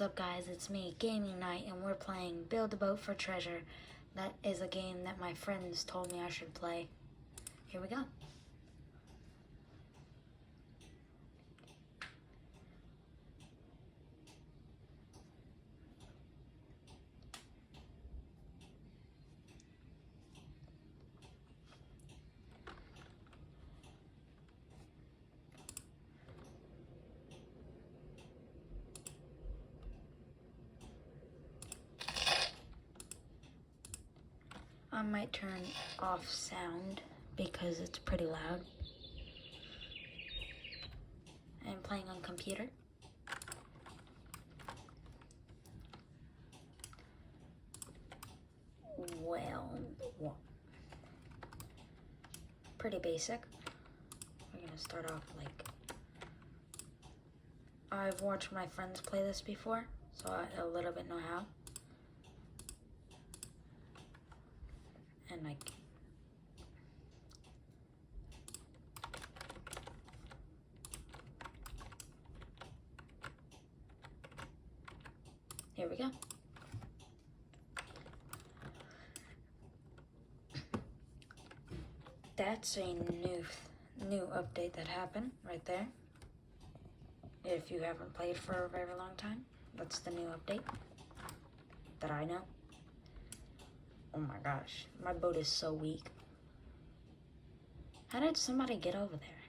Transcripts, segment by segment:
What's up guys, it's me, Gaming Night, and we're playing Build a Boat for Treasure. That is a game that my friends told me I should play. Here we go. I might turn off sound because it's pretty loud. I'm playing on computer. Well, pretty basic. We're gonna start off like, I've watched my friends play this before, so I a little bit know how. And like, here we go. That's a new update that happened right there. If you haven't played for a very long time, that's the new update that I know. Oh my gosh, my boat is so weak. How did somebody get over there?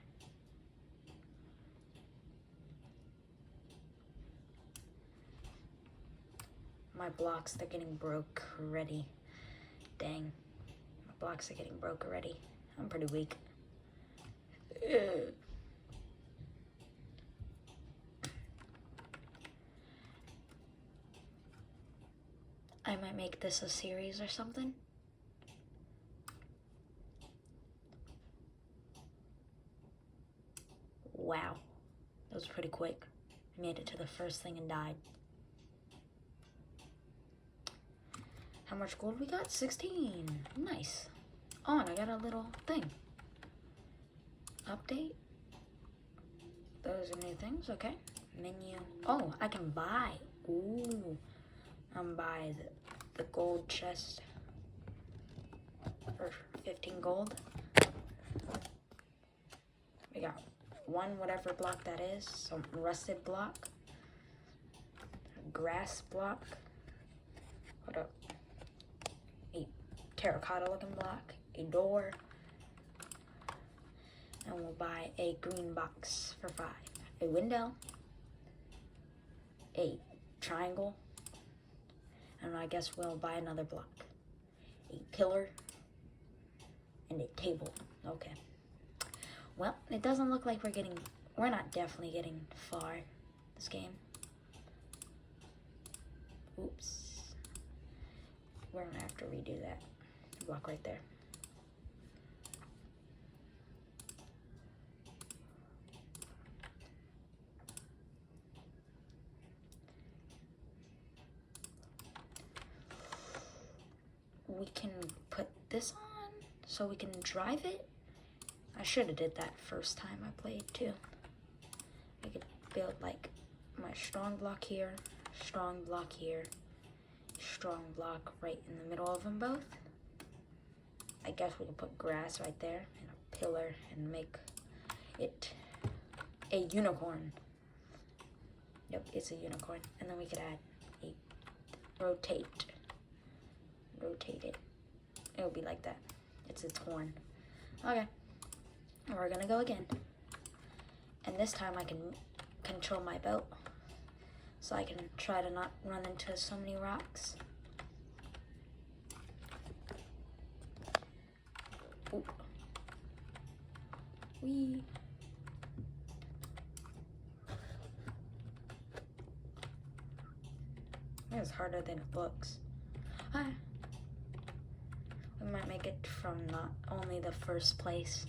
My blocks, they're getting broke already. Dang, my blocks are getting broke already. I'm pretty weak. Ugh. I might make this a series or something. Wow, that was pretty quick. I made it to the first thing and died. How much gold we got? 16. Nice. Oh, and I got a little thing. Update. Those are new things, okay. Menu. Oh, I can buy. Ooh. I'm buy the gold chest for 15 gold. We got one whatever block that is, some rusted block, a grass block, hold up, a terracotta looking block, a door, and we'll buy a green box for 5, a window, a triangle, and I guess we'll buy another block, a pillar, and a table. Okay. Well, it doesn't look like we're not definitely getting far this game. Oops. We're gonna have to redo that block right there. We can put this on so we can drive it. I should have did that first time I played too. I could build like my strong block here, strong block here, strong block right in the middle of them both. I guess we could put grass right there and a pillar and make it a unicorn. Yep, it's a unicorn. And then we could add a rotate it. It would be like that. It's its horn. Okay. We're gonna go again. And this time I can control my boat. So I can try to not run into so many rocks. Ooh. Whee. It's harder than it looks. Ah. We might make it from not only the first place.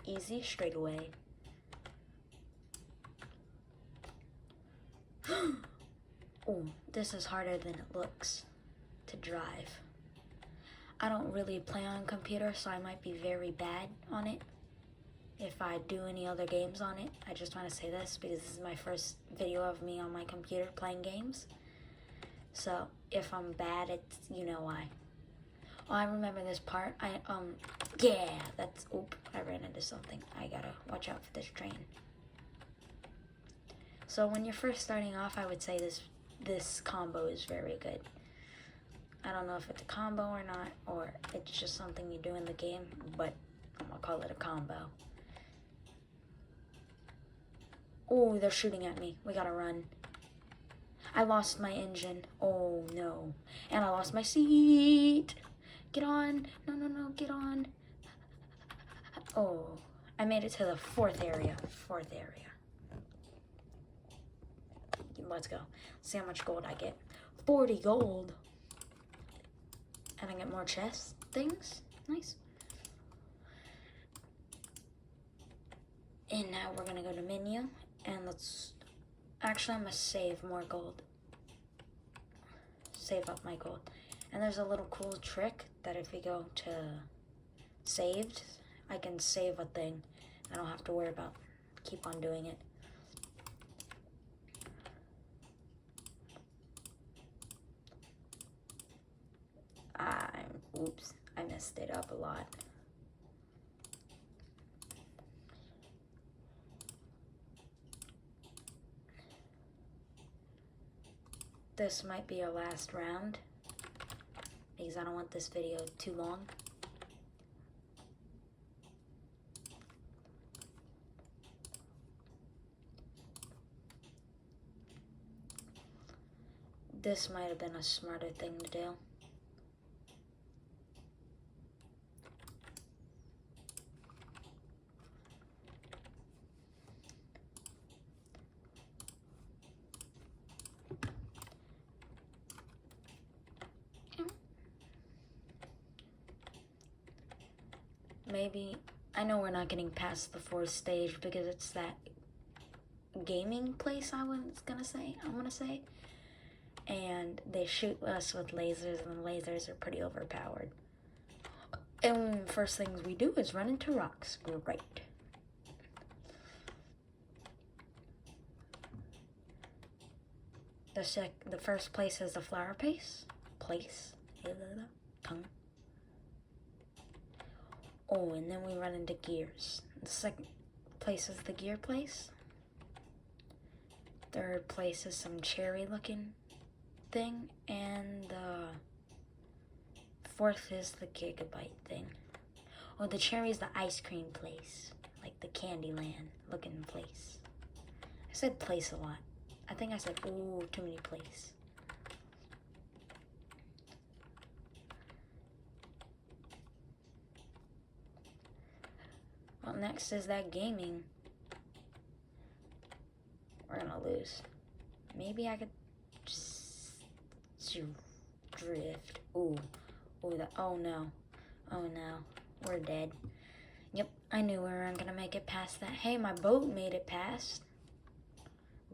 Easy, straight away. Oh, this is harder than it looks to drive. I don't really play on computer, so I might be very bad on it. if I do any other games on it. I just want to say this because this is my first video of me on my computer playing games. So if I'm bad, it's, you know why. Oh, I remember this part. Yeah, that's, oop, I ran into something. I gotta watch out for this train. So when you're first starting off, I would say this combo is very good. I don't know if it's a combo or not, or it's just something you do in the game, but I'm gonna call it a combo. Oh, they're shooting at me. We gotta run. I lost my engine. Oh, no. And I lost my seat. Get on. No, no, no, get on. Oh, I made it to the fourth area. Let's go. See how much gold I get. 40 gold. And I get more chest things. Nice. And now we're gonna go to menu. And let's... Actually, I'm gonna save more gold. Save up my gold. And there's a little cool trick that if we go to saved, I can save a thing. I don't have to worry about keep on doing it. Oops, I messed it up a lot. This might be our last round because I don't want this video too long. This might have been a smarter thing to do. Maybe, I know we're not getting past the fourth stage because it's that gaming place I want to say. And they shoot us with lasers, and the lasers are pretty overpowered. And first things we do is run into rocks. Great. The first place is the flower place. Tongue. Oh, and then we run into gears. The second place is the gear place. Third place is some cherry looking thing. And the fourth is the Gigabyte thing. Oh, the cherry is the ice cream place. Like the Candyland looking place. I said place a lot. I think I said, ooh, too many place. Well, next is that gaming. We're gonna lose. Maybe I could just drift. Ooh, oh no, we're dead. Yep, I knew we weren't gonna make it past that. Hey, my boat made it past.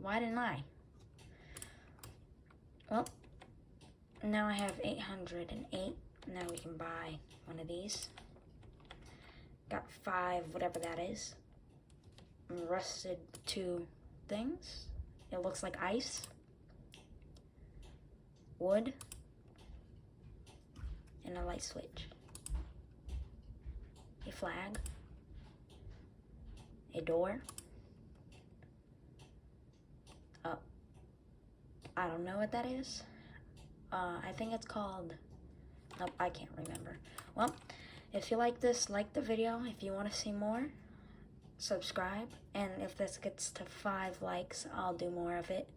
Why didn't I? Well, now I have 808. Now we can buy one of these. Got 5, whatever that is. Rusted 2 things. It looks like ice. Wood. And a light switch. A flag. A door. I don't know what that is. I think it's called... Nope, I can't remember. Well, if you like this, like the video. If you want to see more, subscribe. And if this gets to 5 likes, I'll do more of it.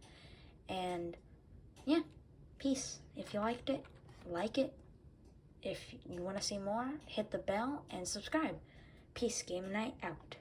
And yeah, peace. If you liked it, like it. If you want to see more, hit the bell and subscribe. Peace. Game Night out.